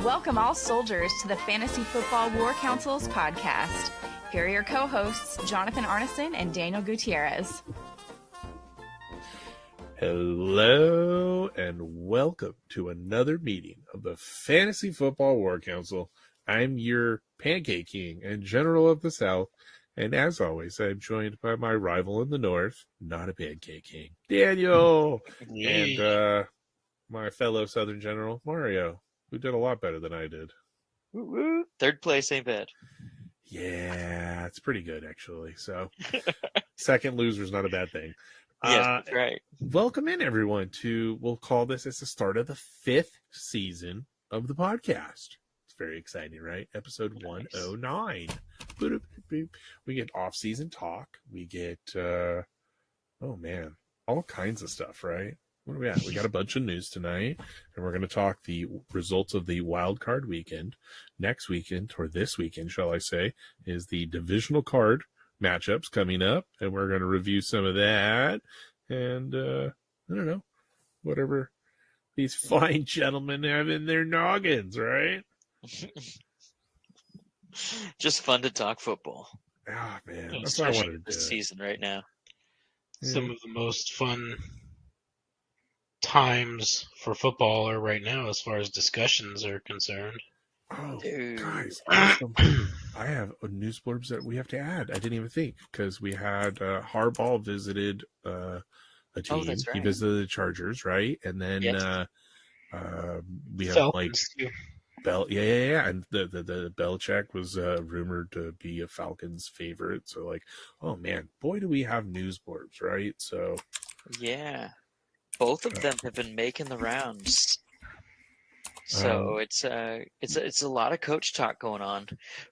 Welcome all soldiers to the Fantasy Football War Council's podcast. Here are your co-hosts, Jonathan Arneson and Daniel Gutierrez. Hello and welcome to another meeting of the Fantasy Football War Council. I'm your pancake king and general of the South, and as always, I'm joined by my rival in the North, not a pancake king, Daniel, and my fellow Southern general, Mario, who did a lot better than I did. Woo-woo. Third place ain't bad. Yeah, it's pretty good, actually. So, second loser's not a bad thing. Yes, that's right. Welcome in, everyone, to, we'll call this as the start of the 5th season of the podcast. It's very exciting, right? Episode 109. We get off-season talk. We get, all kinds of stuff, right? What do we have? We got a bunch of news tonight, and we're going to talk the results of the wild card weekend. Next weekend, or this weekend, shall I say, is the divisional card matchups coming up, and we're going to review some of that. And, I don't know, whatever these fine gentlemen have in their noggins, right? Just fun to talk football. Oh, man. That's what I wanted to do. This season right now. Some of the most fun times for football are right now as far as discussions are concerned. Oh, Dude. guys, I have news blurbs that we have to add. I didn't even think, because we had Harbaugh visited a team. Oh, that's right. He visited the Chargers, right? And then Yes. we have Falcons, too. and the Belichick was rumored to be a Falcons favorite. So, like, oh man, boy, do we have news blurbs, right? So, Yeah. Both of them have been making the rounds. So it's a lot of coach talk going on.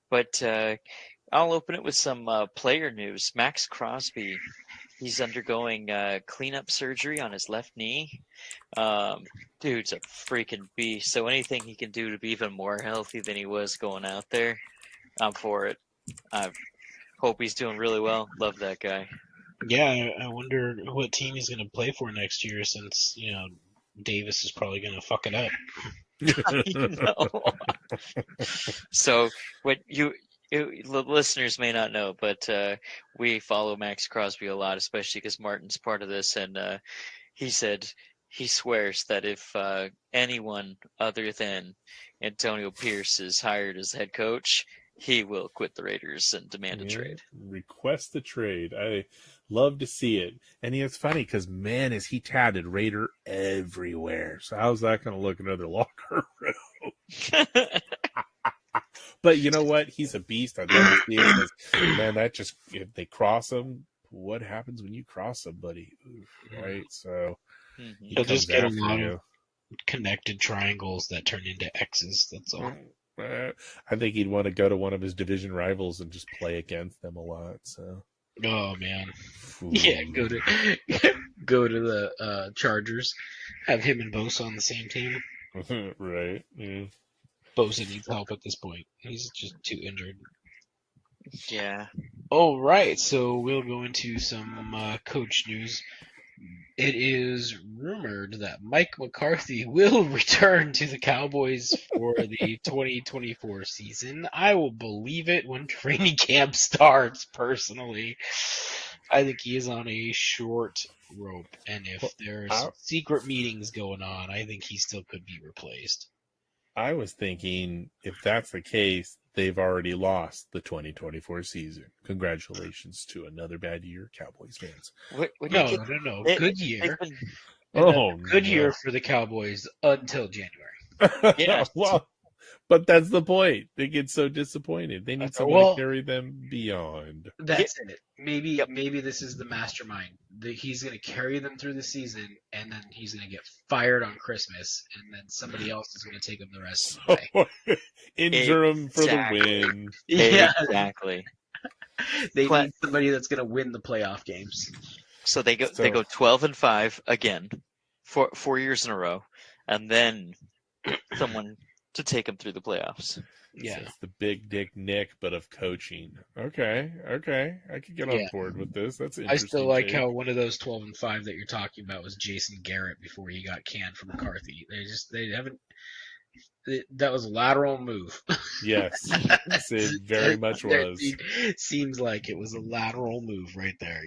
But I'll open it with some player news. Max Crosby, he's undergoing cleanup surgery on his left knee. Dude's a freaking beast. So anything he can do to be even more healthy than he was going out there, I'm for it. I hope he's doing really well. Love that guy. Yeah, I wonder what team he's going to play for next year, since, Davis is probably going to fuck it up. I know. So what the listeners may not know, but we follow Max Crosby a lot, especially because Martin's part of this, and he said he swears that if anyone other than Antonio Pierce is hired as head coach, he will quit the Raiders and demand a trade. Request the trade. I love to see it. And it's funny because, man, is he tatted Raider everywhere. So how's that going to look in another locker room? But you know what? He's a beast. I'd love to see it. Man, that just, if they cross him, what happens when you cross somebody? Right? So He'll just get a lot of connected triangles that turn into X's. That's all. I think he'd want to go to one of his division rivals and just play against them a lot. So, oh man, ooh. Yeah, go to the Chargers, have him and Bosa on the same team. Right. Yeah. Bosa needs help at this point. He's just too injured. Yeah. All right, so we'll go into some coach news. It is rumored that Mike McCarthy will return to the Cowboys for the 2024 season. I will believe it when training camp starts, personally. I think he is on a short rope, and if there's secret meetings going on, I think he still could be replaced. I was thinking, if that's the case, they've already lost the 2024 season. Congratulations to another bad year, Cowboys fans. No. Good year. Good year for the Cowboys until January. Yeah. Well, but that's the point. They get so disappointed. They need someone to carry them beyond. That's it. Maybe this is the mastermind. He's going to carry them through the season, and then he's going to get fired on Christmas, and then somebody else is going to take him the rest of the way. Interim for the win. Yeah, exactly. They need somebody that's going to win the playoff games. So they go 12-5 again, 4 years in a row, and then someone to take them through the playoffs. Yeah, so it's the big dick Nick, but of coaching. Okay, I could get on board with this. That's interesting. I still like how one of those 12-5 that you're talking about was Jason Garrett before he got canned from McCarthy. They haven't That was a lateral move. Yes, it very much was. Seems like it was a lateral move right there.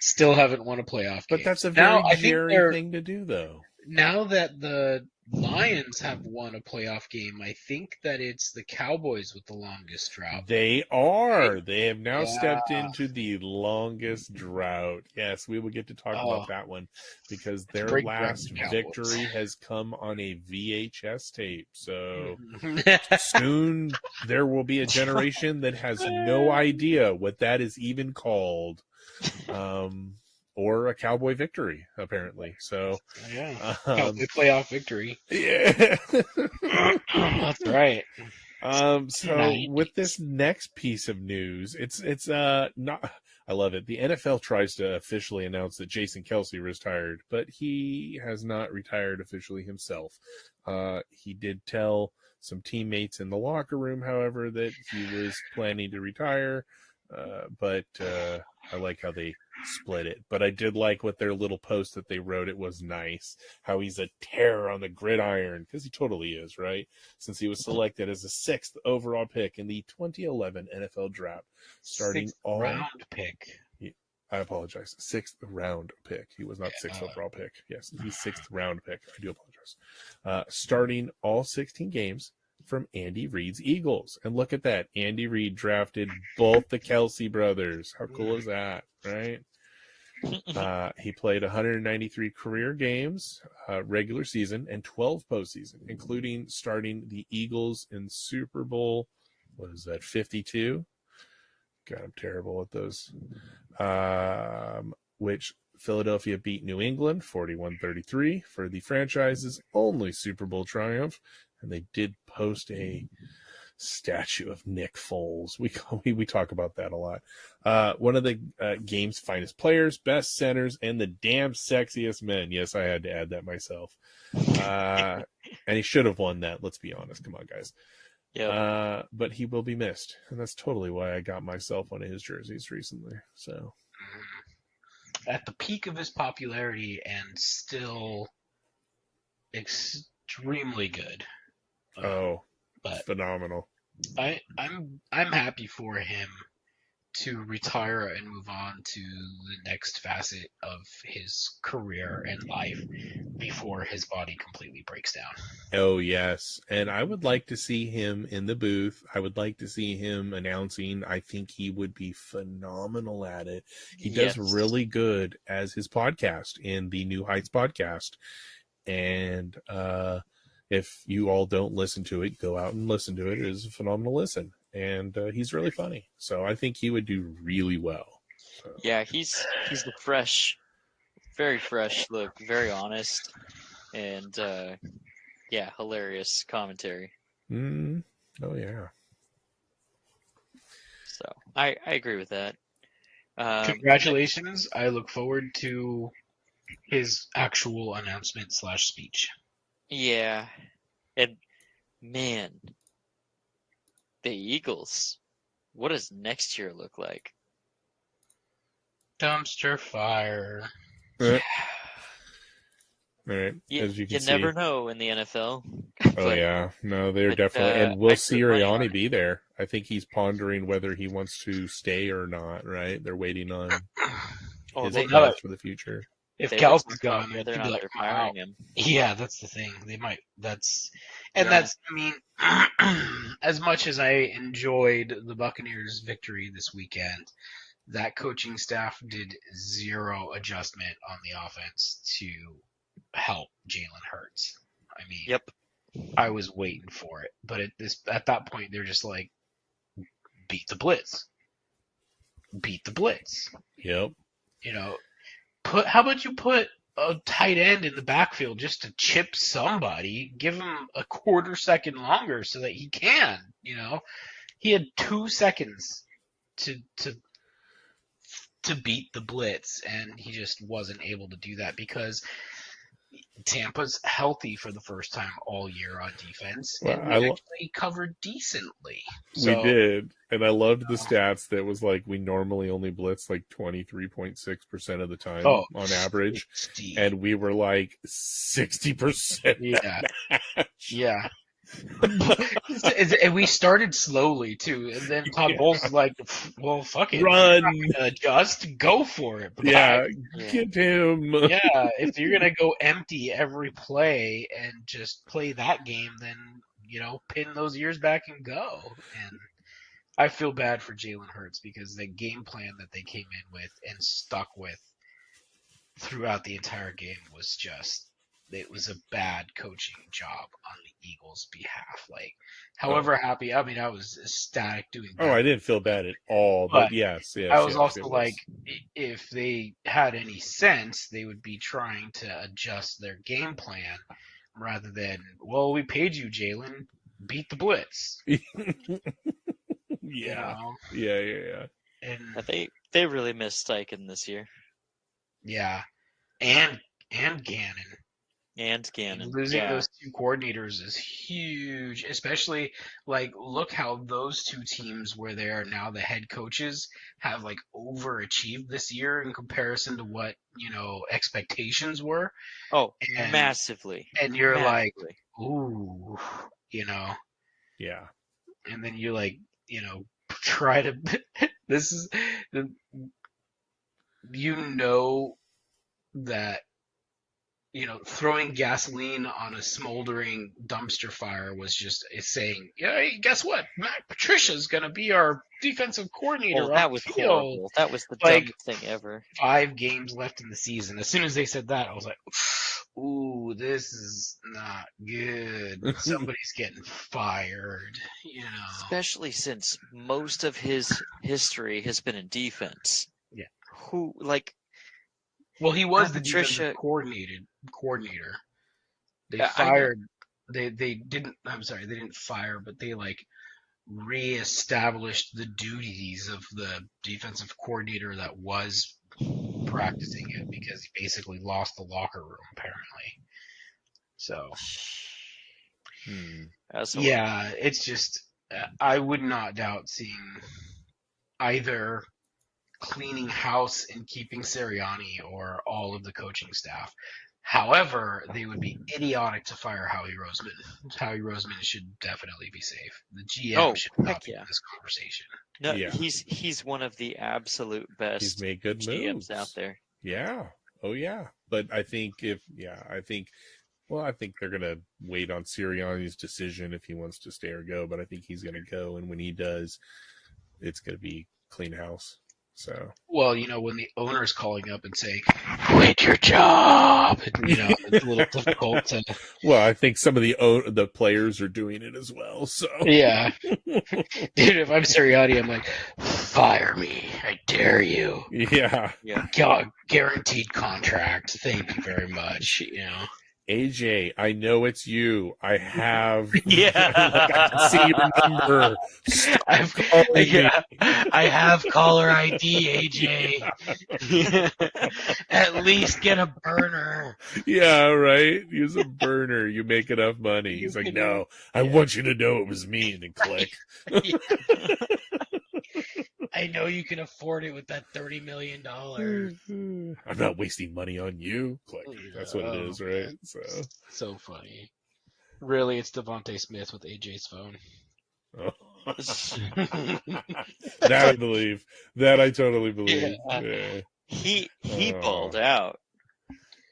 Still haven't won a playoff game. But that's a Now, very I think Jerry thing to do, though. now that the Lions have won a playoff game, I think that it's the Cowboys with the longest drought. They are. They have now Yeah. stepped into the longest drought. Yes, we will get to talk Oh. about that one because their break last down the victory has come on a VHS tape. So Mm-hmm. soon there will be a generation that has no idea what that is even called. Or a Cowboy victory, apparently. So, Yeah, Cowboy playoff victory. yeah. That's right. So with this next piece of news, it's not. I love it. The NFL tries to officially announce that Jason Kelce retired, but he has not retired officially himself. He did tell some teammates in the locker room, however, that he was planning to retire. But I like how they split it. But I did like what their little post that they wrote. It was nice how he's a terror on the gridiron, because he totally is, right? Since he was selected as the 6th overall pick in the 2011 NFL draft, starting Sixth round pick. I apologize. 6th round pick. He was not 6th overall pick. Yes, he's 6th round pick. I do apologize. Starting all 16 games from Andy Reid's Eagles. And look at that. Andy Reid drafted both the Kelce brothers. How cool is that, right? He played 193 career games, regular season, and 12 postseason, including starting the Eagles in Super Bowl, 52? God, I'm terrible at those. Which Philadelphia beat New England 41-33 for the franchise's only Super Bowl triumph. And they did post a statue of Nick Foles. We talk about that a lot. One of the game's finest players, best centers, and the damn sexiest men. Yes, I had to add that myself. And he should have won that. Let's be honest. Come on, guys. Yep. But he will be missed. And that's totally why I got myself one of his jerseys recently. So At the peak of his popularity and still extremely good. But phenomenal. I'm happy for him to retire and move on to the next facet of his career and life before his body completely breaks down. Oh, yes. And I would like to see him in the booth. I would like to see him announcing. I think he would be phenomenal at it. He does really good as his podcast in the New Heights podcast. And if you all don't listen to it, go out and listen to it. It is a phenomenal listen. And he's really funny. So I think he would do really well. So. Yeah, he's the very fresh look, very honest, and hilarious commentary. Oh, yeah. So I agree with that. Congratulations. I look forward to his actual announcement / speech. Yeah. And man, the Eagles, what does next year look like? Dumpster fire. All right. As you can see. never know in the NFL. Oh, yeah. No, they're definitely. And will Sirianni be there? I think he's pondering whether he wants to stay or not, right? They're waiting on his plans for the future. If Kelsey's gone, they're be not like, firing him. Yeah, that's the thing. They might. As much as I enjoyed the Buccaneers' victory this weekend, that coaching staff did zero adjustment on the offense to help Jalen Hurts. I mean, yep. I was waiting for it, but at that point, they're just like, beat the blitz. Yep. How about you put a tight end in the backfield just to chip somebody, give him a quarter second longer so that he can, He had 2 seconds to beat the blitz, and he just wasn't able to do that because Tampa's healthy for the first time all year on defense, Well, and we actually covered decently. We So, did, and I loved the stats that was like we normally only blitz like 23.6% of the time on average, 60. and we were like 60%. Yeah, yeah. And we started slowly too, and then Todd Bowles was like, "Well, fuck it, Run, adjust, go for it." yeah, Yeah. get him. Yeah, if you're gonna go empty every play and just play that game, then pin those ears back and go. And I feel bad for Jalen Hurts because the game plan that they came in with and stuck with throughout the entire game was it was a bad coaching job on the Eagles' behalf. Like, however happy, I mean, I was ecstatic doing that. Oh, I didn't feel bad at all, but yes, I was also like, if they had any sense, they would be trying to adjust their game plan rather than, well, we paid you, Jalen, beat the blitz. Yeah. You know? Yeah. And They really missed Steichen this year. yeah, and Gannon. And Gannon. Losing those two coordinators is huge, especially look how those two teams where they are now the head coaches have overachieved this year in comparison to what, expectations were. Oh, and, massively. And you're massively. Ooh, Yeah. And then you try to this is that throwing gasoline on a smoldering dumpster fire was just saying, yeah, hey, guess what? Matt Patricia's going to be our defensive coordinator. Oh, that was horrible. That was the dumbest thing ever. 5 games left in the season. As soon as they said that, I was like, ooh, this is not good. Somebody's getting fired, Especially since most of his history has been in defense. Yeah. Well, he was the defensive coordinator. They fired. They didn't. I'm sorry, they didn't fire, but they reestablished the duties of the defensive coordinator that was practicing it because he basically lost the locker room apparently. So, yeah, it's just I would not doubt seeing either cleaning house and keeping Sirianni or all of the coaching staff. However, they would be idiotic to fire Howie Roseman. Howie Roseman should definitely be safe. The GM should not be in this conversation. No, he's one of the absolute best He's made good GMs moves out there. Yeah. Oh yeah. But I think I think they're gonna wait on Sirianni's decision if he wants to stay or go. But I think he's gonna go, and when he does, it's gonna be clean house. So, well, when the owner's calling up and saying, "Quit your job," it's a little difficult to. Well, I think some of the players are doing it as well. So, yeah, dude, if I'm Sirianni, I'm like, fire me, I dare you. Yeah. Guaranteed contract. Thank you very much. AJ, I know it's you. I have. Yeah. I can see your number. I have caller ID, AJ. At least get a burner. Yeah, right. Use a burner. You make enough money. He's like, no, I want you to know it was me, and then click. I know you can afford it with that $30 million. I'm not wasting money on you. Click. That's what it is, right? So funny. Really, it's Devontae Smith with AJ's phone. Oh. That I believe. That I totally believe. Yeah. He balled out.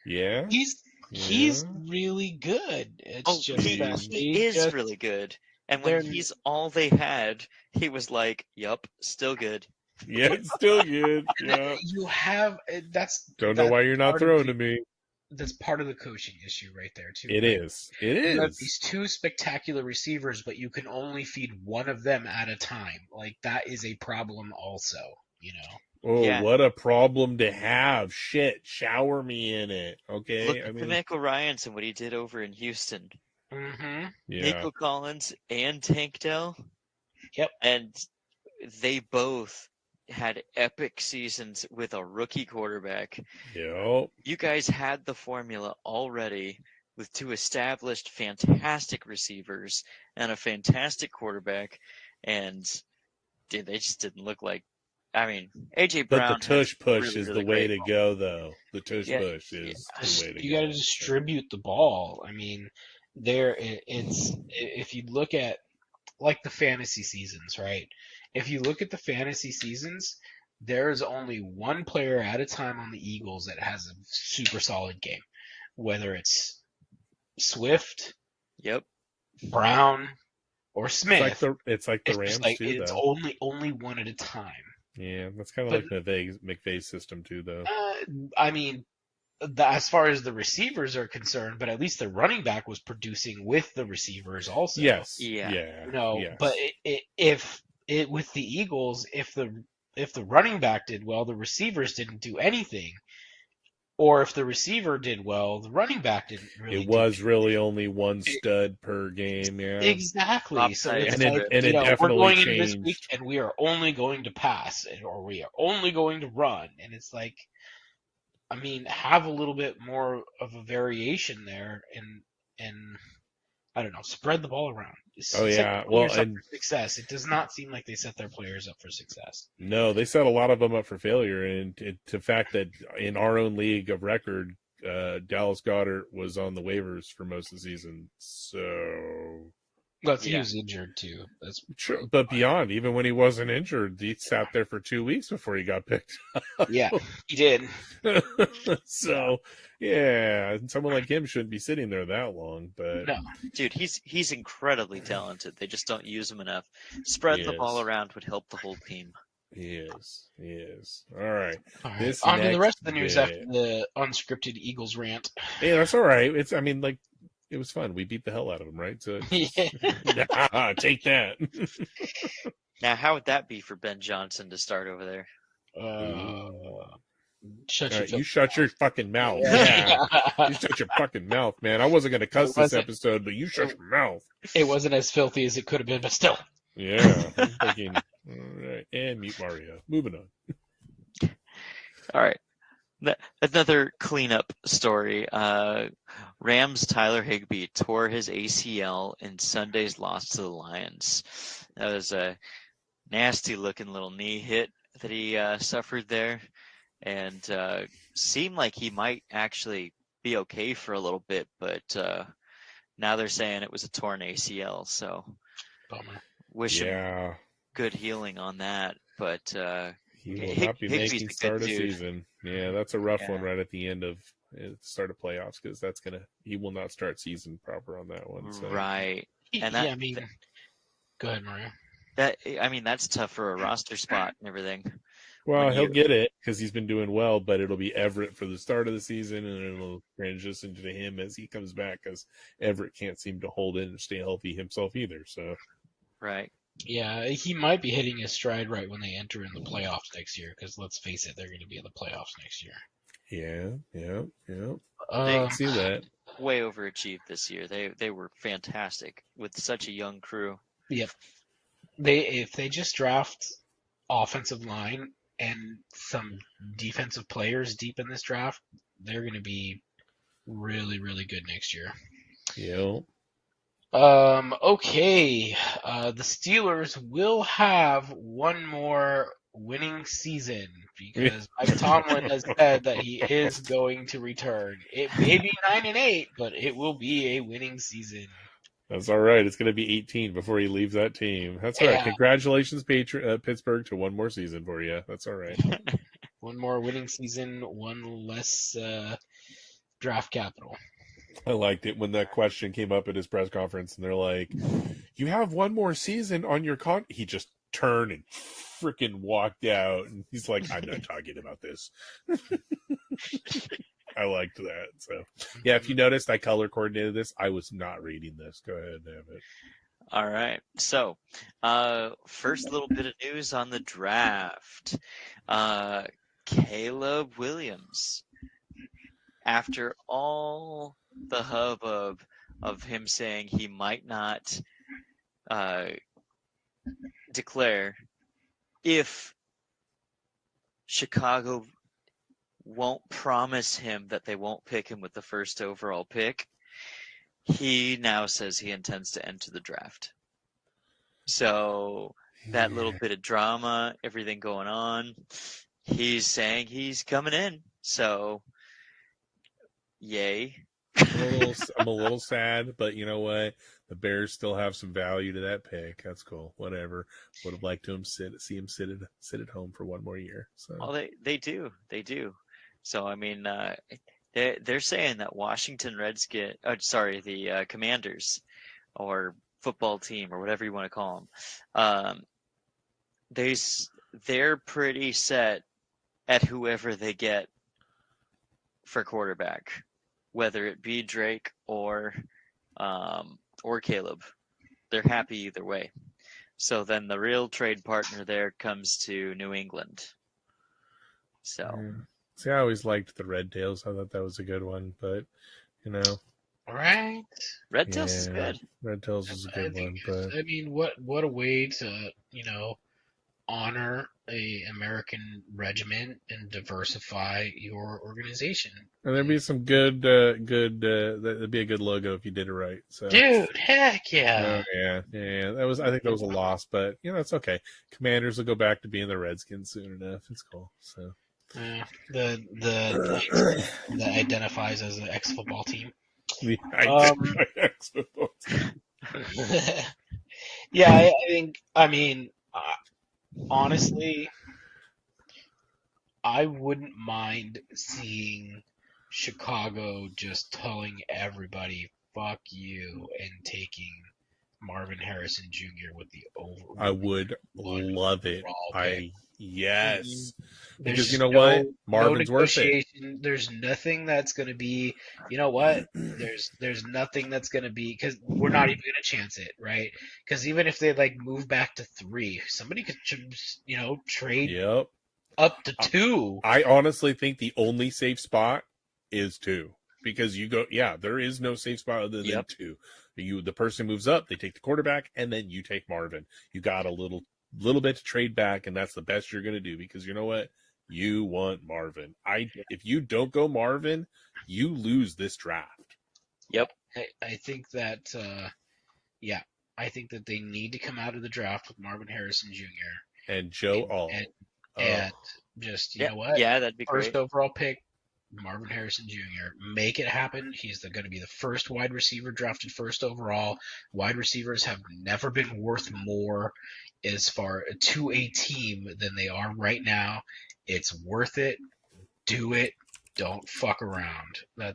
Yeah. He's really good. It's he is really good. And when he's all they had, he was like, "Yup, still good." Yeah, it's still good. Yeah. You have Don't know why you're not throwing to me. That's part of the coaching issue right there too. It is. It is. You have these 2 spectacular receivers, but you can only feed one of them at a time. That is a problem also, Oh, yeah. What a problem to have. Shit, shower me in it. Okay. Look at D'Amico Ryans and what he did over in Houston. Mm-hmm. Yeah. Nico Collins and Tank Dell. Yep. And they both had epic seasons with a rookie quarterback. Yep. You guys had the formula already with 2 established fantastic receivers and a fantastic quarterback, and dude, they just didn't look like. I mean, AJ But the Brown has tush push really, is really the way great to go, though. The tush Yeah, push is the way to You go. got to distribute the ball. I mean, it's if you look at like the fantasy seasons, right? If you look at the fantasy seasons, there's only one player at a time on the Eagles that has a super solid game. Whether it's Swift, Yep. Brown, or It's Smith, like the Rams too, it's though. only one at a time. Yeah, that's kind of But- like McVay's system too, though. I mean, as far as the receivers are concerned, but at least the running back was producing with the receivers also. Yes. Yeah. Yes. But if with the Eagles, if the running back did well, the receivers didn't do anything, or if the receiver did well, the running back didn't really. It was really only one stud per game. Yeah. Exactly. So Lopsided. it's And it- like, and it we're definitely going into this changed. week and we are only going to pass, or we are only going to run, and it's like, I mean, have a little bit more of a variation there, and I don't know, spread the ball around. Oh, Set yeah. your Well, players up and for success. It does not seem like they set their players up for success. no, they set a lot of them up for failure, and the fact that in our own league of record, Dallas Goedert was on the waivers for most of the season. So, But he Yeah. was injured too. That's true. But beyond, even when he wasn't injured, he sat there for 2 weeks before he got picked. yeah, he did. So, yeah, and someone like him shouldn't be sitting there that long. But No. Dude, he's incredibly talented. They just don't use him enough. Spread the ball Yes. around would help the whole team. he is. All right. All right. This On to the next rest of the news bit. after the unscripted Eagles rant. Yeah, that's all right. I mean, like, it was fun. We beat the hell out of them, right? So, Yeah. take that. Now, how would that be for Ben Johnson to start over there? Shut All your right, you shut your fucking mouth. Yeah. Yeah. You shut your fucking mouth, man. I wasn't gonna cuss It this wasn't- episode, but you shut your mouth. It wasn't as filthy as it could have been, but still. Yeah. I'm thinking, all right. And mute Mario. Moving on. All right. Another cleanup story. Rams Tyler Higbee tore his ACL in Sunday's loss to the Lions. That was a nasty-looking little knee hit that he suffered there, and seemed like he might actually be okay for a little bit, but now they're saying it was a torn ACL. So Bummer. wish him Yeah. good healing on that. But He will not be Higbee's making a start good of dude. season. Yeah, that's a rough Yeah. one right at the end of the start of playoffs because he will not start season proper on that one. So. right. And yeah, that- I mean, go ahead, Mario. That's tough for a roster spot and everything. Well, When he'll you- get it because he's been doing well, but it'll be Everett for the start of the season, and it'll transition to him as he comes back because Everett can't seem to hold in and stay healthy himself either. So, Right. Yeah, he might be hitting his stride right when they enter in the playoffs next year, because let's face it, they're going to be in the playoffs next year. yeah. They- I see that. Way overachieved this year. They were fantastic with such a young crew. If they just draft offensive line and some defensive players deep in this draft, they're going to be really, really good next year. Yeah. Okay. The Steelers will have one more winning season because Mike Tomlin has said that he is going to return. It may be 9-8, but it will be a winning season. That's all right. It's going to be 18 before he leaves that team. That's all right. Yeah. Congratulations, Pittsburgh, to one more season for you. That's all right. One more winning season, one less draft capital. I liked it when that question came up at his press conference, and they're like, "You have one more season on your con." He just turned and freaking walked out, and he's like, "I'm not talking about this." I liked that. So, yeah, if you noticed, I color coordinated this. I was not reading this. Go ahead and have it. All right. So, first little bit of news on the draft. Caleb Williams. After all the hubbub of him saying he might not declare if Chicago won't promise him that they won't pick him with the first overall pick, he now says he intends to enter the draft. So that little bit of drama, everything going on, he's saying he's coming in. So, yay. I'm a little sad, but you know what? The Bears still have some value to that pick. That's cool. Whatever. Would have liked to see him sit at home for one more year. So. Well, they do. So I mean, they're saying that Washington the Commanders, or football team, or whatever you want to call them, they're pretty set at whoever they get for quarterback, whether it be Drake or Caleb. They're happy either way. So then the real trade partner there comes to New England. So. See, I always liked the Red Tails. I thought that was a good one, but Right. Red Tails is good. Red Tails is a good one, but I mean, what a way to honor a American regiment and diversify your organization. and there'd be some that'd be a good logo if you did it right. So, Dude, heck yeah. yeah. I think that was a loss, but it's okay. Commanders will go back to being the Redskins soon enough. It's cool. So, the that identifies as an ex-football team. Yeah, I think. I mean, honestly, I wouldn't mind seeing Chicago just telling everybody "fuck you" and taking Marvin Harrison Jr. with the over. I would love it. Yes. Because There's what? Marvin's worth it. There's nothing that's going to be, what? There's nothing that's going to be, because we're not even going to chance it, right? Because even if they move back to 3, somebody could, trade up to 2. I honestly think the only safe spot is 2, because there is no safe spot other than 2. The person moves up, they take the quarterback, and then you take Marvin. You got a little bit to trade back, and that's the best you're going to do, because you know what? You want Marvin. If you don't go Marvin, you lose this draft. Yep. I think that, I think that they need to come out of the draft with Marvin Harrison Jr. and Joe Alt. And just, know what? Yeah, that'd be First great. overall pick, Marvin Harrison Jr. Make it happen. He's going to be the first wide receiver drafted first overall. Wide receivers have never been worth more as far to a team than they are right now. It's worth it. Do it. Don't fuck around. I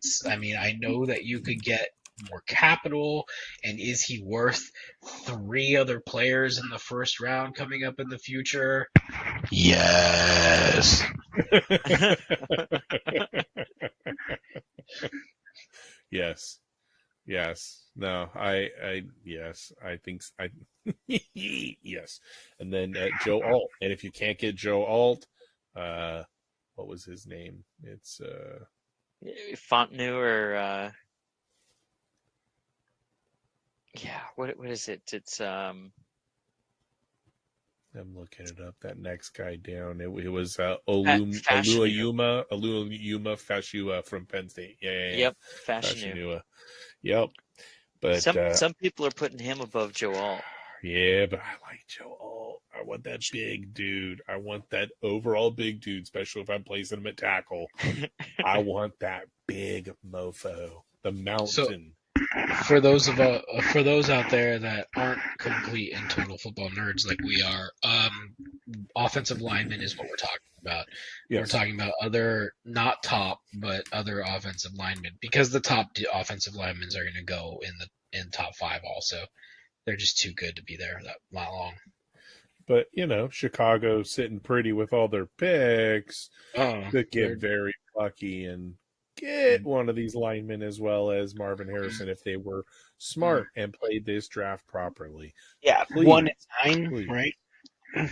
know that you could get more capital, and is he worth 3 other players in the first round coming up in the future? Yes. Yes. No, yes, I think yes. And then Joe Alt. And if you can't get Joe Alt, what was his name? It's Fontenot, or what is it? It's I'm looking it up. That next guy down. It was Oluwayuma Fashua from Penn State. Yeah. Yep, Fashanu. Yep. But some people are putting him above Joe Alt. Yeah, but I like Joe Alt. I want that big dude. I want that overall big dude, especially if I'm placing him at tackle. I want that big mofo. The mountain. So, for those out there that aren't complete and total football nerds like we are, offensive lineman is what we're talking about. Yes. We're talking about other, not top, but other offensive linemen, because the top offensive linemen are going to go in top 5 also. They're just too good to be there that long. But, Chicago sitting pretty with all their picks could get very lucky and get one of these linemen as well as Marvin Harrison if they were smart and played this draft properly. Yeah, please, 1-9, right? Yeah,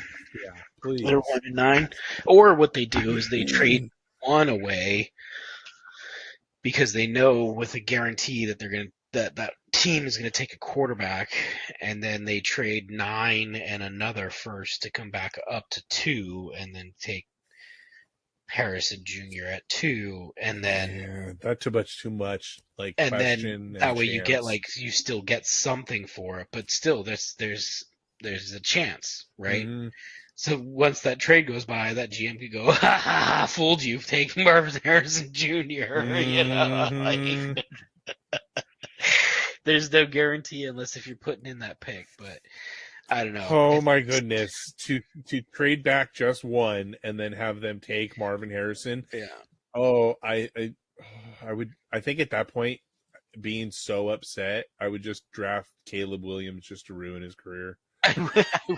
please. They're 1-9. Or what they do is they trade 1 away because they know with a guarantee that they're going to that team is going to take a quarterback, and then they trade 9 and another first to come back up to 2, and then take Harrison Jr. at 2, and then Yeah, not too much like and question then that and way you get chance. like you still get something for it, but still there's a chance, right? Mhm. So once that trade goes by, that GM could go, ha ha ha, fooled you, taking Marvin Harrison Jr. You know, Mhm. like there's no guarantee unless if you're putting in that pick, but I don't know. Oh my goodness! To trade back just one and then have them take Marvin Harrison. Yeah. Oh, I would. I think at that point, being so upset, I would just draft Caleb Williams just to ruin his career. I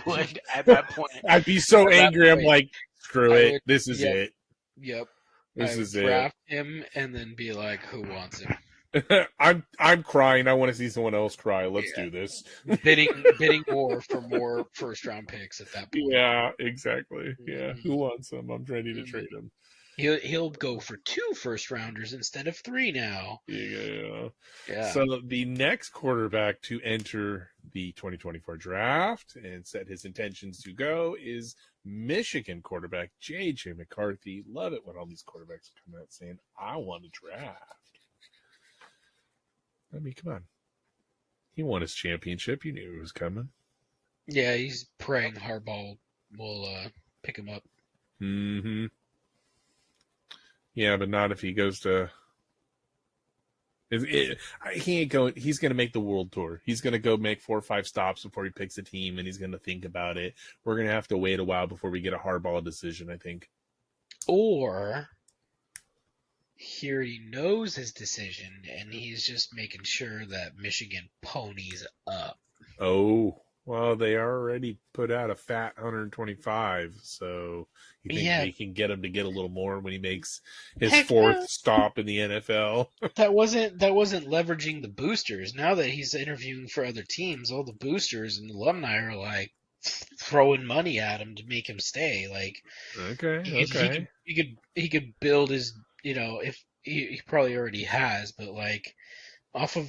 would at that point. I'd be so At that angry. I'm point, like, screw I it. would- This is yep, it. Yep. This I would is it. draft him and then be like, who wants him? I'm crying. I want to see someone else cry. Let's Yeah. do this. bidding more for more first round picks at that point. Yeah, exactly. Yeah, Mhm. who wants him? I'm ready to Mhm. trade him. He'll go for 2 first rounders instead of 3 now. Yeah. Yeah. So the next quarterback to enter the 2024 draft and set his intentions to go is Michigan quarterback J.J. McCarthy. Love it when all these quarterbacks come out saying, I want to draft. I mean, come on. He won his championship. You knew it was coming. Yeah, he's praying Harbaugh will pick him up. Mm-hmm. Yeah, but not if he goes to. He ain't going. He's going to make the world tour. He's going to go make 4 or 5 stops before he picks a team, and he's going to think about it. We're going to have to wait a while before we get a Harbaugh decision, I think. Or he already knows his decision, and he's just making sure that Michigan ponies up. Oh, well, they already put out a fat 125, so you think they can get him to get a little more when he makes his 4th stop in the NFL? That wasn't leveraging the boosters. Now that he's interviewing for other teams, all the boosters and alumni are like throwing money at him to make him stay. Like, Okay. he could build his, if he probably already has, but like off of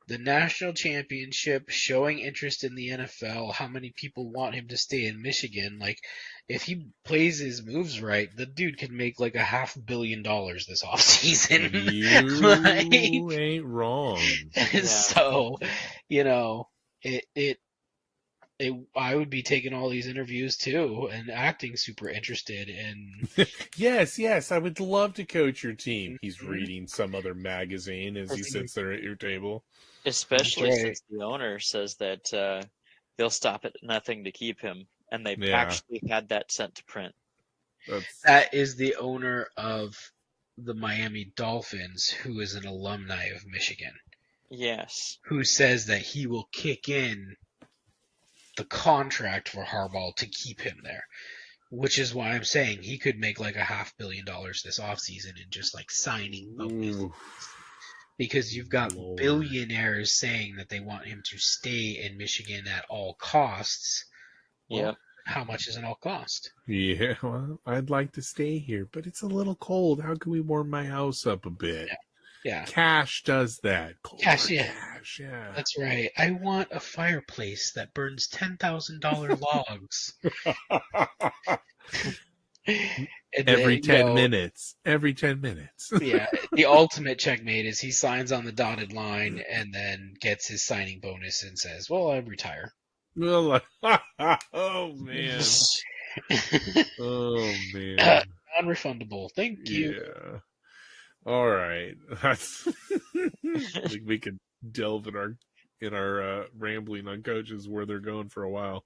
the national championship, showing interest in the NFL, how many people want him to stay in Michigan. Like, if he plays his moves right, the dude could make like $500 million this offseason. You ain't wrong. So, I would be taking all these interviews too and acting super interested in. Yes, I would love to coach your team. He's reading some other magazine as he sits there at your table. Especially since the owner says that they'll stop at nothing to keep him, and they've actually had that sent to print. That is the owner of the Miami Dolphins, who is an alumni of Michigan. Yes. Who says that he will kick in the contract for Harbaugh to keep him there. Which is why I'm saying he could make like $500 million this offseason in just like signing bonuses. Because you've got billionaires saying that they want him to stay in Michigan at all costs. Well, how much is an all cost? Yeah, well, I'd like to stay here, but it's a little cold. How can we warm my house up a bit? Yeah. Cash does that. Cash, yeah. That's right. I want a fireplace that burns $10,000 logs. Every 10 minutes. Every 10 minutes. Yeah. The ultimate checkmate is he signs on the dotted line and then gets his signing bonus and says, well, I retire. Well, oh, man. Oh, man. Non-refundable. Thank you. Yeah. All right. I think we could delve in our rambling on coaches where they're going for a while.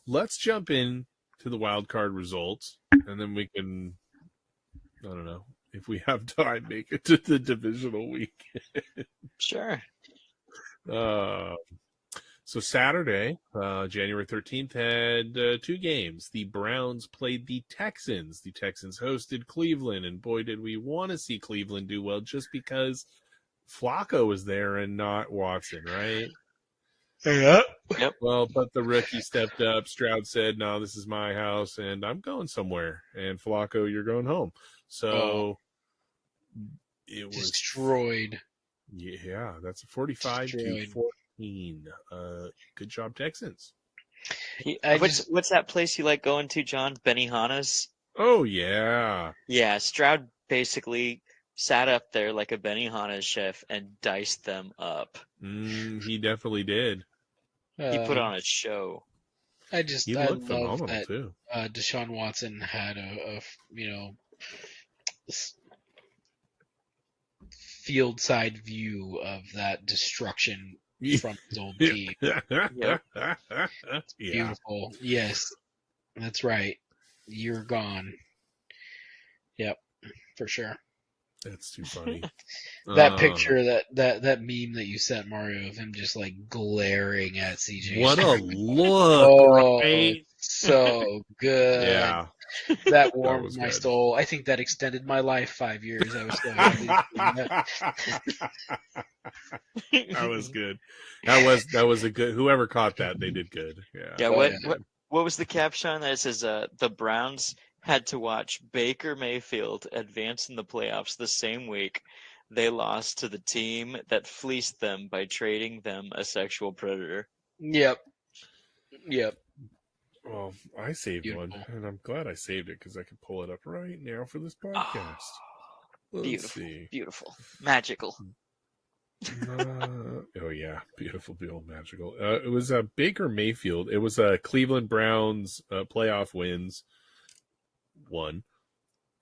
Let's jump in to the wild card results, and then we can, I don't know, if we have time, make it to the divisional weekend. Sure. So Saturday, January 13th, had 2 games. The Browns played the Texans. The Texans hosted Cleveland, and boy, did we want to see Cleveland do well just because Flacco was there and not Watson, right? Yep. Well, but the rookie stepped up. Stroud said, no, this is my house, and I'm going somewhere. And Flacco, you're going home. So it was destroyed. Yeah, that's a 45-14. Good job, Texans. What's that place you like going to, John? Benihana's? Oh yeah. Yeah, Stroud basically sat up there like a Benihana chef and diced them up. He definitely did. He put on a show. I He looked love phenomenal that too. Deshaun Watson had a field side view of that destruction from his old team. Yep. Yeah. Beautiful. Yes, that's right. You're gone. Yep, for sure. That's too funny. That picture, that meme that you sent, Mario, of him just like glaring at CJ. What a Stroud. look, Oh, right? so good. Yeah. That warmed was my good. soul. I think that extended my life 5 years. I was so happy to see that. That was good. That was a good. Whoever caught that, they did good. Yeah. Yeah, Oh, what was the caption that says the Browns had to watch Baker Mayfield advance in the playoffs the same week they lost to the team that fleeced them by trading them a sexual predator. Yep. Well, I saved Beautiful. one, and I'm glad I saved it because I can pull it up right now for this podcast. Let's Beautiful, see. beautiful, magical. Oh yeah, beautiful, magical. It was Baker Mayfield. It was Cleveland Browns playoff wins, 1,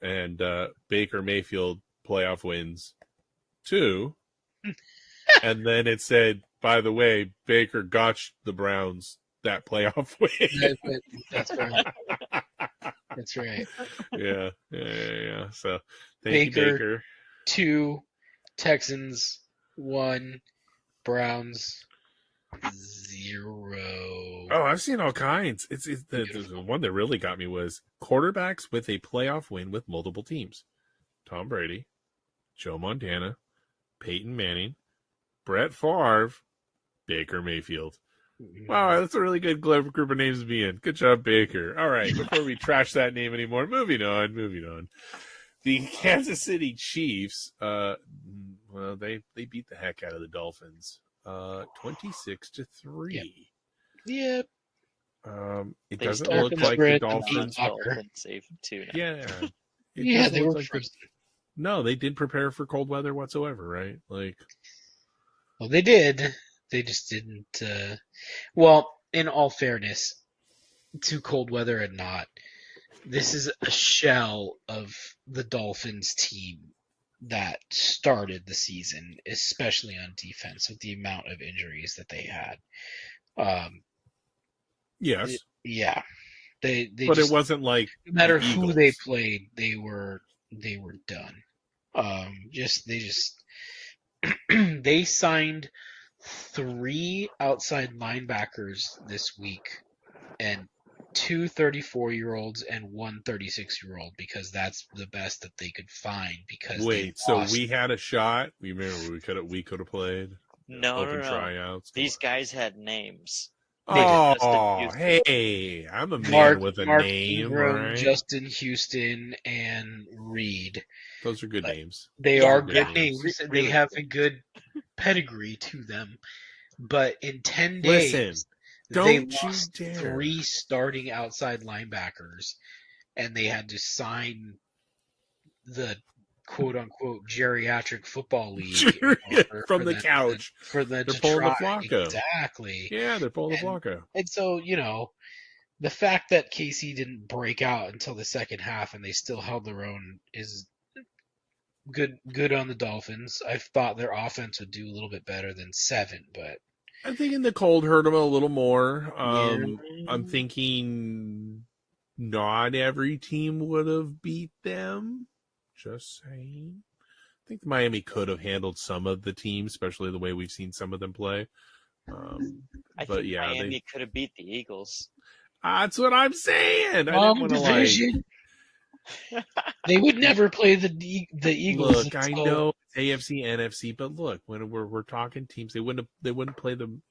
and Baker Mayfield playoff wins, 2, and then it said, by the way, Baker got the Browns that playoff win. That's right. That's right. Yeah. So thank you, Baker. 2, Texans 1, Browns 0. Oh, I've seen all kinds. It's the one that really got me was quarterbacks with a playoff win with multiple teams. Tom Brady, Joe Montana, Peyton Manning, Brett Favre, Baker Mayfield. Wow, that's a really good group of names to be in. Good job, Baker. All right, before we trash that name anymore, moving on. The Kansas City Chiefs, well, they beat the heck out of the Dolphins, 26-3. Yep. It They doesn't start look the like the spread Dolphins. Save too now. Yeah. It Yeah, doesn't they look were like frozen. No, they didn't prepare for cold weather whatsoever, right? Like, Well, they did. They just didn't. Well, in all fairness, to cold weather and not, this is a shell of the Dolphins team that started the season, especially on defense, with the amount of injuries that they had. yes, Yeah, they but just, it wasn't like no matter the who Eagles. they played, they were done. They signed 3 outside linebackers this week and 2 34-year-olds and 1 36-year-old because that's the best that they could find because Wait, they so lost. we had a shot. We remember we could have played No, open no. tryouts. These guys had names. Oh, hey, I'm a man with a Mark name, Ingram, right? Justin Houston, and Reed. Those are good names. They Those are good good names. names, and Really they have good. a good pedigree to them. But in 10 Listen, days, they don't you lost dare. 3 starting outside linebackers, and they had to sign the quote-unquote geriatric football league From the couch. for them They're to pulling the try. Flacco. Exactly. Yeah, they're pulling the Flacco. And so, the fact that KC didn't break out until the second half and they still held their own is good on the Dolphins. I thought their offense would do a little bit better than 7, but I'm thinking the cold hurt them a little more. Yeah. I'm thinking not every team would have beat them. Just saying. I think Miami could have handled some of the teams, especially the way we've seen some of them play. I But think yeah, Miami could have beat the Eagles. That's what I'm saying. I didn't want to division. They would never play the Eagles. Look, I know it's AFC, NFC, but look, when we're talking teams, they wouldn't play them.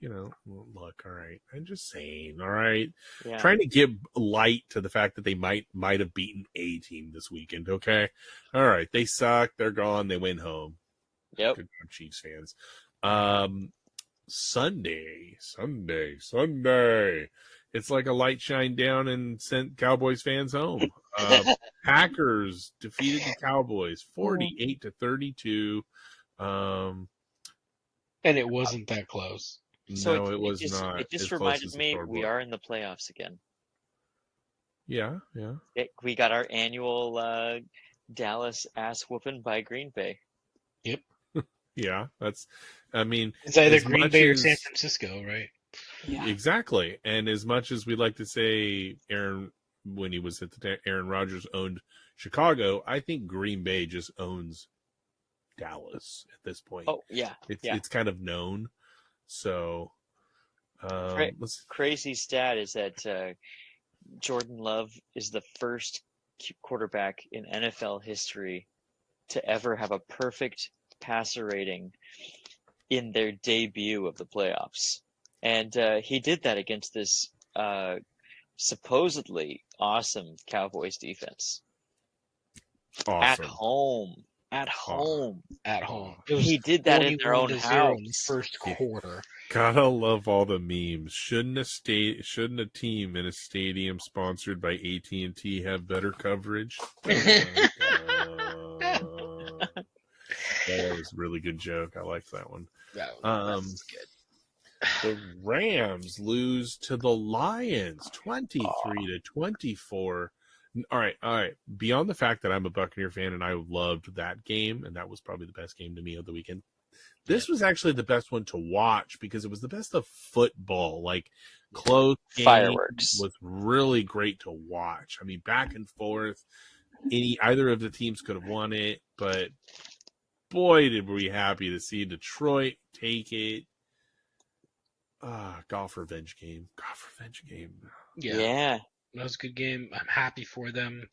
Look, all right. I'm just saying, all right. Yeah. Trying to give light to the fact that they might have beaten a team this weekend. Okay, all right. They suck. They're gone. They went home. Yep. Good job, Chiefs fans. Sunday. it's like a light shined down and sent Cowboys fans home. Packers defeated the Cowboys 48-32. And it wasn't that close. So No, it was just, not. It just as close reminded as the me we scoreboard. are in the playoffs again. Yeah. We got our annual Dallas ass whooping by Green Bay. Yeah, I mean, It's either as Green much Bay or as- San Francisco, right? Exactly. And as much as we like to say Aaron, when he was at Aaron Rodgers owned Chicago, I think Green Bay just owns Dallas at this point. Oh yeah, It's kind of known. So, crazy stat is that Jordan Love is the first quarterback in NFL history to ever have a perfect passer rating in their debut of the playoffs. And he did that against this supposedly awesome Cowboys defense. awesome. At home. It was He did that in their own 21-0 house. in the first quarter. Gotta love all the memes. Shouldn't a team in a stadium sponsored by AT&T have better coverage? That was a really good joke. I liked that one. That was good. The Rams lose to the Lions 23-24. All right. Beyond the fact that I'm a Buccaneer fan and I loved that game, and that was probably the best game to me of the weekend, this was actually the best one to watch because it was the best of football. Like, close game Fireworks. was really great to watch. I mean, back and forth. Either of the teams could have won it, but boy, did we happy to see Detroit take it. Golf revenge game. Yeah. That was a good game. I'm happy for them.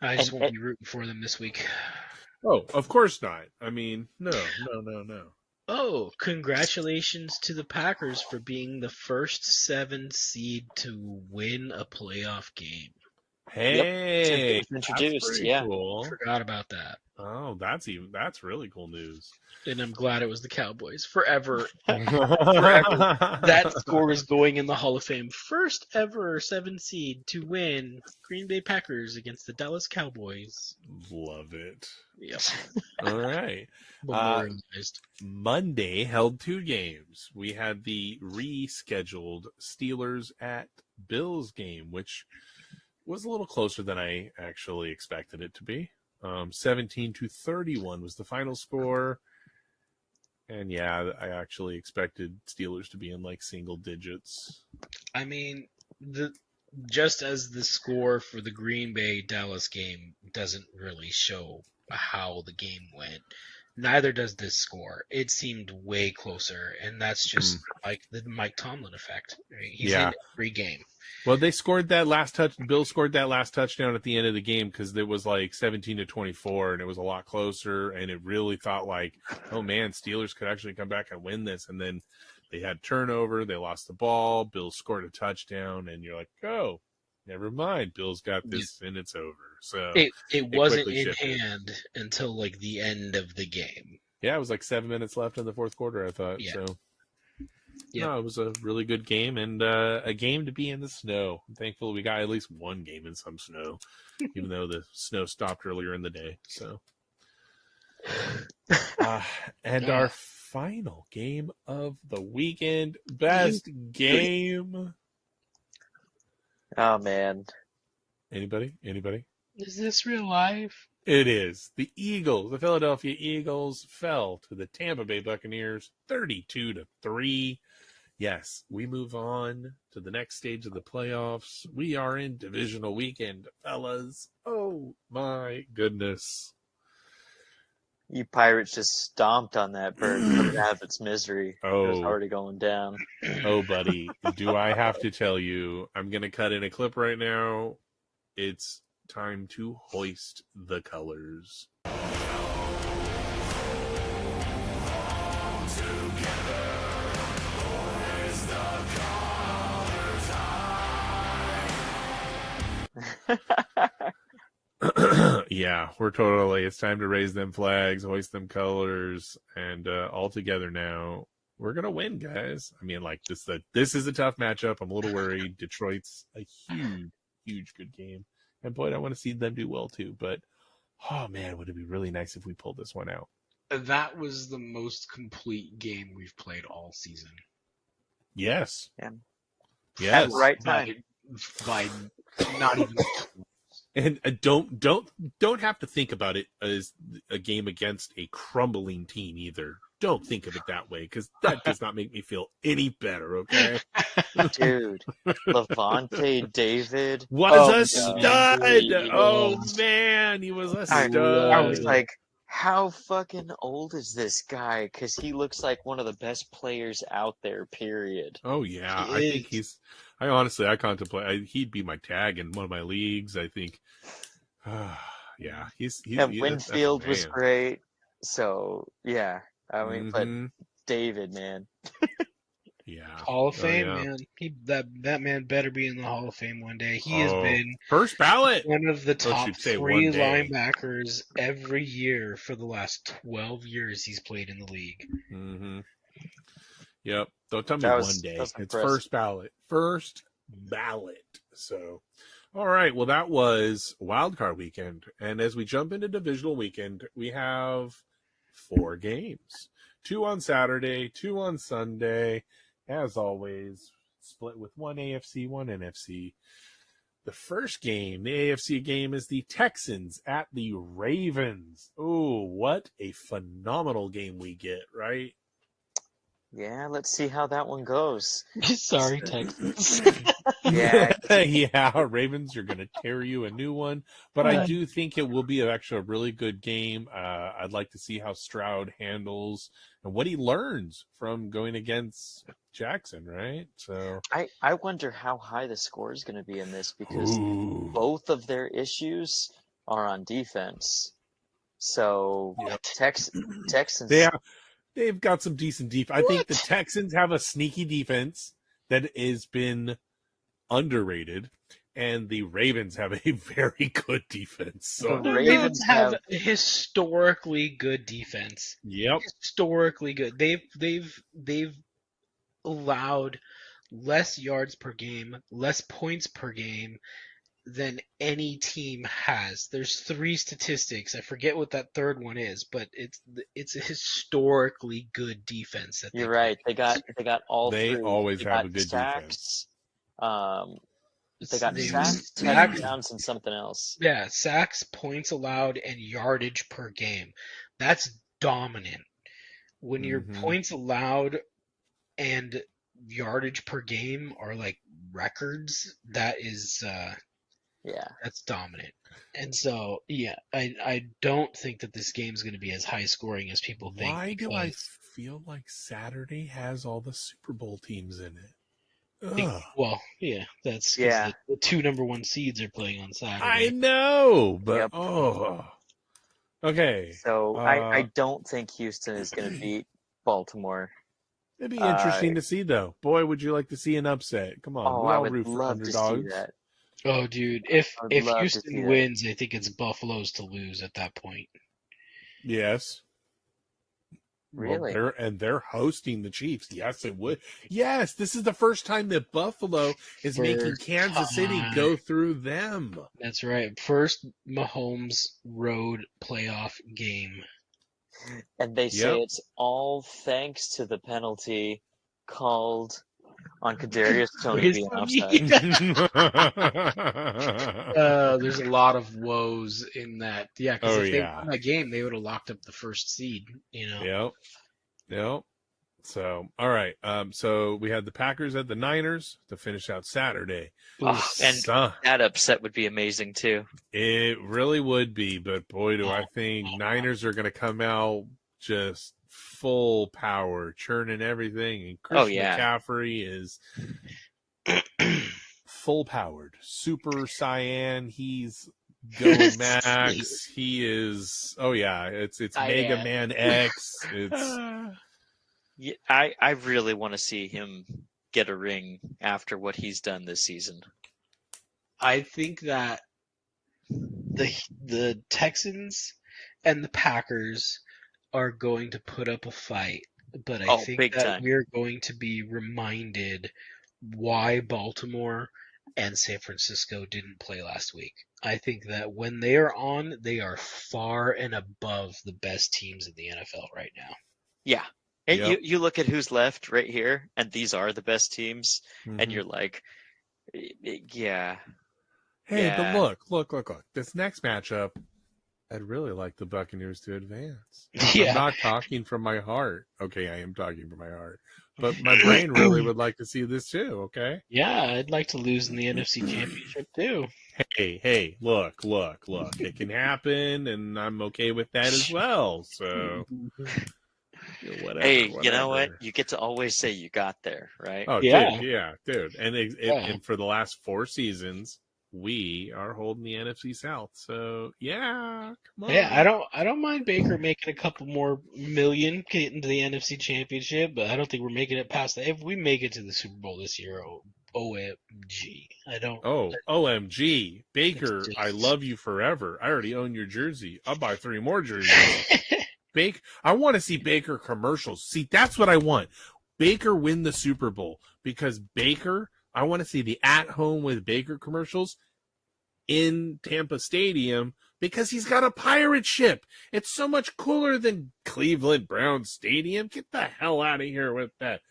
I just won't be rooting for them this week. Oh, of course not. I mean, no. Oh, congratulations to the Packers for being the first 7 seed to win a playoff game. Hey, introduced. Cool. Forgot about that. Oh, that's really cool news. And I'm glad it was the Cowboys. Forever. That score is going in the Hall of Fame. First ever 7 seed to win Green Bay Packers against the Dallas Cowboys. Love it. Yep. All right. Memorialized. Monday held 2 games. We had the rescheduled Steelers at Bills game, which was a little closer than I actually expected it to be. 17-31 was the final score. And yeah, I actually expected Steelers to be in like single digits. I mean, just as the score for the Green Bay Dallas game doesn't really show how the game went, neither does this score. It seemed way closer, and that's just like the Mike Tomlin effect. Right? He's in every game. Well, they scored that last touch. Bill scored that last touchdown at the end of the game because it was like 17-24, and it was a lot closer. And it really thought like, oh man, Steelers could actually come back and win this. And then they had turnover. They lost the ball. Bill scored a touchdown, and you're like, oh, never mind. Bill's got this, and it's over. So it wasn't in hand until like the end of the game. Yeah, it was like 7 minutes left in the fourth quarter, I thought. Yeah. So. Yep. No, it was a really good game and a game to be in the snow. I'm thankful we got at least one game in some snow, even though the snow stopped earlier in the day. So, and our final game of the weekend, best game. Oh man! Anybody? Is this real life? It is. The Philadelphia Eagles fell to the Tampa Bay Buccaneers 32-3. Yes, we move on to the next stage of the playoffs. We are in Divisional Weekend, fellas. Oh my goodness. You Pirates just stomped on that bird and put it out of its misery. It was already going down. Oh, buddy. Do I have to tell you? I'm going to cut in a clip right now. It's time to hoist the colors. Yeah, it's time to raise them flags, hoist them colors, and all together now. we're gonna win, guys. I mean, like this is a tough matchup. I'm a little worried. Detroit's a huge good game, and boy, I want to see them do well too. But oh man, would it be really nice if we pulled this one out? That was the most complete game we've played all season. Yes. Yeah. Yes. At the right time. By not even. And don't have to think about it as a game against a crumbling team either. Don't think of it that way, because that does not make me feel any better. Okay, Dude, Levante David was a stud. man. Oh man, he was a stud. I was like, how fucking old is this guy? Because he looks like one of the best players out there. Period. Oh yeah, I think he's. I contemplate. He'd be my tag in one of my leagues. I think. Yeah, he's. And Winfield was great. So yeah, I mean, but David, man. Yeah. Hall of Fame, yeah. man. That man better be in the Hall of Fame one day. He has been first ballot. One of the top three 3 linebackers every year for the last 12 years he's played in the league. Mm-hmm. Yep. Don't tell me one day. It's first ballot. First ballot. So, all right. Well, that was Wildcard Weekend. And as we jump into Divisional Weekend, we have 4 games. 2 on Saturday, 2 on Sunday. As always, split with 1 AFC, 1 NFC. The first game, the AFC game, is the Texans at the Ravens. Oh, what a phenomenal game we get, right? Yeah, let's see how that one goes. Sorry, Texans. Yeah, Ravens are going to tear you a new one. But I do think it will be actually a really good game. I'd like to see how Stroud handles and what he learns from going against Jackson, right? So I wonder how high the score is going to be in this, because both of their issues are on defense. So Texans... They've got some decent defense. I think the Texans have a sneaky defense that has been underrated, and the Ravens have a very good defense. So the Ravens have a historically good defense. Yep, historically good. They've allowed less yards per game, less points per game than any team has. There's 3 statistics. I forget what that third one is, but it's a historically good defense. You're right. They got all 3. They always have a good defense. They got sacks, touchdowns, and something else. Yeah, sacks, points allowed, and yardage per game. That's dominant. When your points allowed and yardage per game are like records, that is that's dominant. And so I don't think that this game is going to be as high scoring as people think. Why do I feel like Saturday has all the Super Bowl teams in it? Well, yeah, that's because the 2 number 1 seeds are playing on Saturday. I know, but okay. So I don't think Houston is going to beat Baltimore. It'd be interesting to see, though. Boy, would you like to see an upset? Come on, we all root for underdogs. To see that. Oh, dude, if Houston wins, I think it's Buffalo's to lose at that point. Yes. Really? Well, they're hosting the Chiefs. Yes, it would. Yes, this is the first time that Buffalo is making Kansas City go through them. That's right. First Mahomes road playoff game. And they say it's all thanks to the penalty called on Kadarius Toney being offside. There's a lot of woes in that. Yeah, because if they won that game, they would have locked up the first seed. You know. Yep. So, all right. So we had the Packers at the Niners to finish out Saturday. And that upset would be amazing too. It really would be, but boy, do I think Niners are going to come out just full power, churning everything. And Christian McCaffrey is full powered, super cyan. He's going max. He is. Oh yeah, it's Mega Man X. It's. Yeah, I really want to see him get a ring after what he's done this season. I think that the Texans and the Packers are going to put up a fight, but I Oh, think big that time. we're going to be reminded why Baltimore and San Francisco didn't play last week. I think that when they are on, they are far and above the best teams in the NFL right now. Yeah. And Yep. you look at who's left right here, and these are the best teams, and Mhm. you're like, yeah. Hey, but Yeah. look. This next matchup, I'd really like the Buccaneers to advance. Yeah. I'm not talking from my heart. Okay, I am talking from my heart. But my brain really would like to see this too, okay? Yeah, I'd like to lose in the NFC Championship too. Hey, look. It can happen, and I'm okay with that as well. So, whatever. Hey, you know what? You get to always say you got there, right? Oh, Yeah. dude. And and for the last 4 seasons, we are holding the NFC South. So, yeah, come on. Yeah, I don't mind Baker making a couple more million getting to the NFC Championship, but I don't think we're making it past that. If we make it to the Super Bowl this year, OMG. I don't. Oh, OMG. Baker, It's just- I love you forever. I already own your jersey. I'll buy 3 more jerseys. I want to see Baker commercials. See, that's what I want. Baker win the Super Bowl because Baker, I want to see the at home with Baker commercials in Tampa Stadium because he's got a pirate ship. It's so much cooler than Cleveland Browns Stadium. Get the hell out of here with that.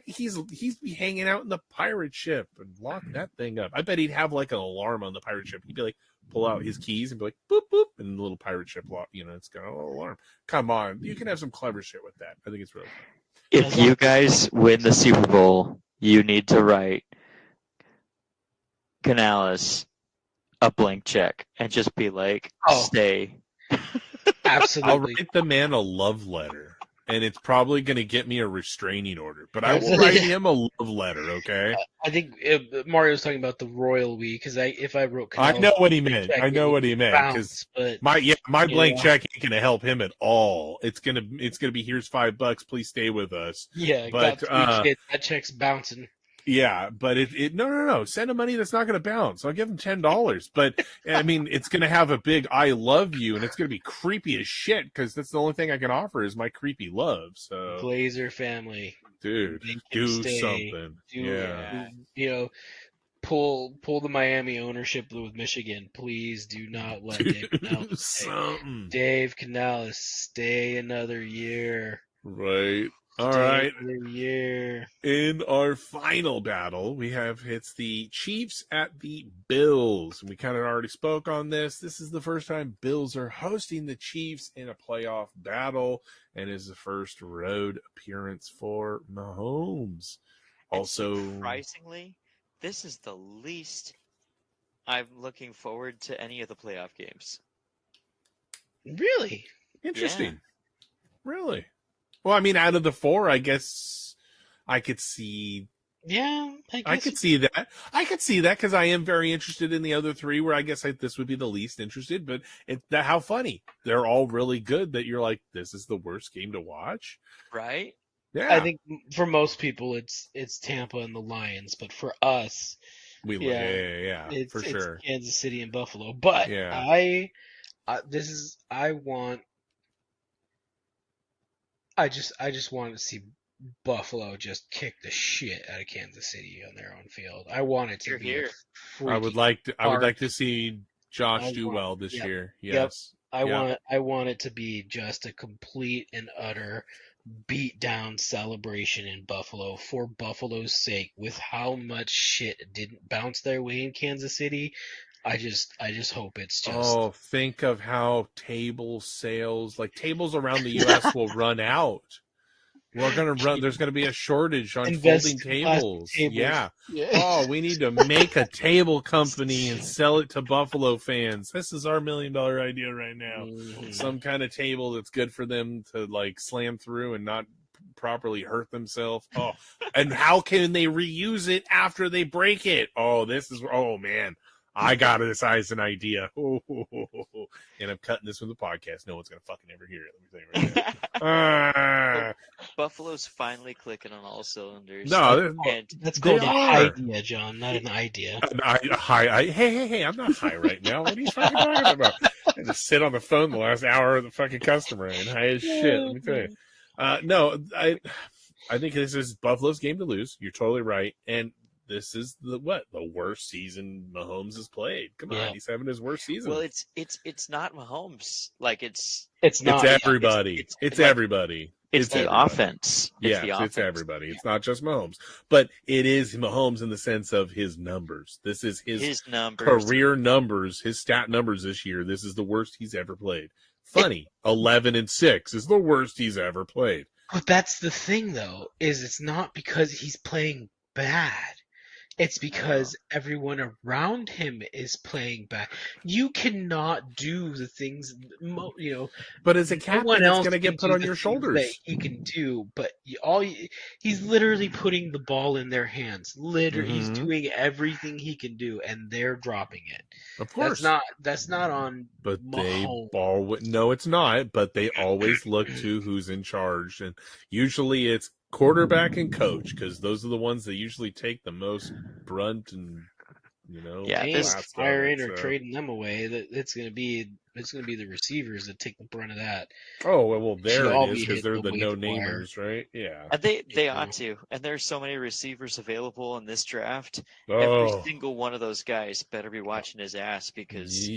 He's be hanging out in the pirate ship and lock that thing up. I bet he'd have like an alarm on the pirate ship. He'd be like, pull out his keys and be like, boop, boop, and the little pirate ship lock, it's got a little alarm. Come on. You can have some clever shit with that. I think it's really fun. If you guys win the Super Bowl, you need to write Canales a blank check and just be like, stay. Absolutely. I'll write the man a love letter. And it's probably going to get me a restraining order. But I will write him a love letter, okay? I think Mario's talking about the royal we, because if I wrote Canales, I know what he meant. Because my blank check ain't going to help him at all. It's gonna be, here's $5, please stay with us. Yeah, but got 3 kids. That check's bouncing. Yeah, but no. Send him money that's not going to bounce. I'll give him $10. But I mean, it's going to have a big "I love you," and it's going to be creepy as shit because that's the only thing I can offer is my creepy love. So, Glazer family, dude, do something. Pull the Miami ownership with Michigan. Please do not let Dave Canales stay. Dave Canales, stay another year. Right. All right. Another year. In our final battle, it's the Chiefs at the Bills. We kind of already spoke on this. This is the first time Bills are hosting the Chiefs in a playoff battle and is the first road appearance for Mahomes. Also, surprisingly, this is the least I'm looking forward to any of the playoff games. Really? Interesting. Yeah. Really? Well, I mean, out of the 4, I guess I could see. Yeah, I could see that. I could see that because I am very interested in the other 3. Where I guess this would be the least interested. But how funny! They're all really good. That you're like, this is the worst game to watch, right? Yeah. I think for most people, it's Tampa and the Lions, but for us, it's sure, Kansas City and Buffalo. But I just wanted to see Buffalo just kick the shit out of Kansas City on their own field. I want it to be here. I would like to see Josh do well this year. Yes. Yep. I want it to be just a complete and utter beat down celebration in Buffalo for Buffalo's sake. With how much shit didn't bounce their way in Kansas City, I just hope it's just. Oh, think of how tables around the U.S. will run out. We're gonna run. There's gonna be a shortage on folding tables. Yeah. Oh, we need to make a table company and sell it to Buffalo fans. This is our $1 million idea right now. Mm-hmm. Some kind of table that's good for them to slam through and not properly hurt themselves. Oh, and how can they reuse it after they break it? Oh, man. I got this as an idea. And I'm cutting this from the podcast. No one's going to fucking ever hear it. Let me tell you right now. Buffalo's finally clicking on all cylinders. No, that's called an idea, John, not an idea. Hey, I'm not high right now. What are you fucking talking about? I just sit on the phone the last hour of the fucking customer and high as shit. Let me tell you. No, I think this is Buffalo's game to lose. You're totally right. And this is the worst season Mahomes has played. Come on, he's having his worst season. Well, it's not Mahomes. Like it's not. everybody. It's like, everybody. It's the everybody. offense. It's everybody. It's not just Mahomes, but it is Mahomes in the sense of his numbers. This is his numbers, career numbers, his stat numbers this year. This is the worst he's ever played. Funny, 11-6 is the worst he's ever played. But that's the thing, though, is it's not because he's playing bad. It's because everyone around him is playing bad. You cannot do the things, But as a captain, it's going to get put on your shoulders. That he can do, but he's literally putting the ball in their hands. Literally, he's doing everything he can do, and they're dropping it. Of course, that's not on. But Mahomes. No, it's not. But they always look to who's in charge, and usually it's quarterback and coach, because those are the ones that usually take the most brunt and firing or trading them away. That it's gonna be the receivers that take the brunt of that. Oh well, there it is, because they're the no-namers, right? Yeah, and they ought to. And there's so many receivers available in this draft. Oh. Every single one of those guys better be watching his ass, because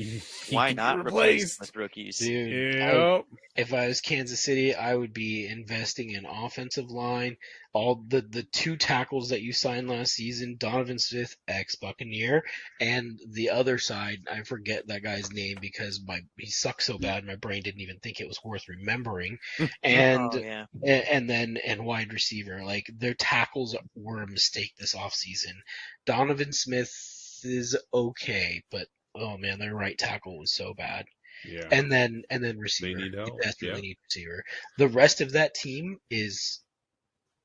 why not replace him with rookies? Dude, if I was Kansas City, I would be investing in offensive line. All the two tackles that you signed last season, Donovan Smith, ex-Buccaneer, and the other side, I forget that guy's name because he sucks so bad my brain didn't even think it was worth remembering. And and wide receiver, like their tackles were a mistake this offseason. Donovan Smith is okay, but oh man, their right tackle was so bad. Yeah. And then receiver. They need help. They desperately need receiver. The rest of that team is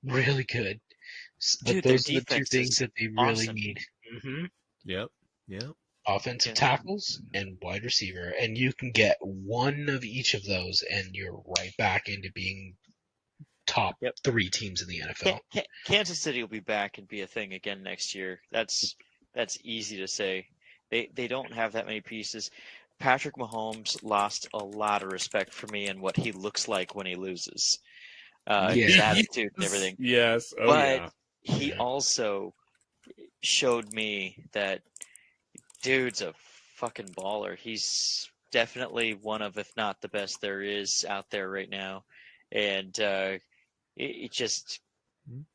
really good. But those are the two things that they really need. Mm-hmm. Yep. Offensive tackles and wide receiver. And you can get one of each of those and you're right back into being top 3 teams in the NFL. Kansas City will be back and be a thing again next year. That's easy to say. They don't have that many pieces. Patrick Mahomes lost a lot of respect for me and what he looks like when he loses. His attitude and everything. Yes. But he also showed me that dude's a fucking baller. He's definitely one of, if not the best there is out there right now. And it just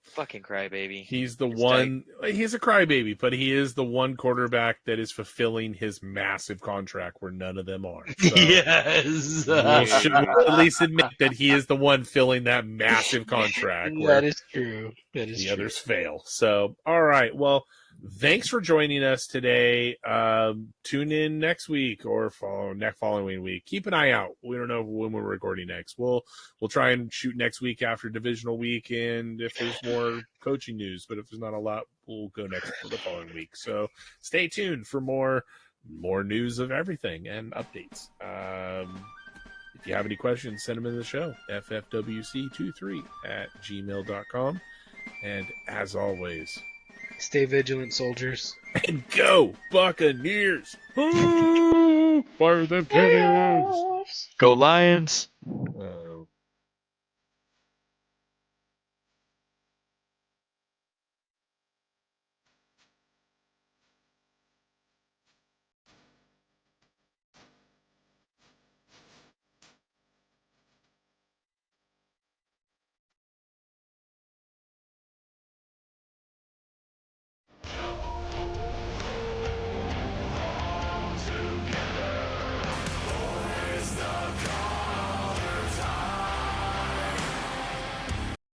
fucking crybaby. He's the one. He's a crybaby, but he is the one quarterback that is fulfilling his massive contract where none of them are. So yes. We should at least admit that he is the one filling that massive contract. That is true. The others fail. So, all right. Well, thanks for joining us today. Tune in next week or following week. Keep an eye out. We don't know when we're recording next. We'll try and shoot next week after Divisional Weekend if there's more coaching news. But if there's not a lot, we'll go next for the following week. So stay tuned for more news of everything and updates. If you have any questions, send them in the show. ffwc23@gmail.com. And as always, stay vigilant, soldiers. And go, Buccaneers! Fire them cannons! Go Lions!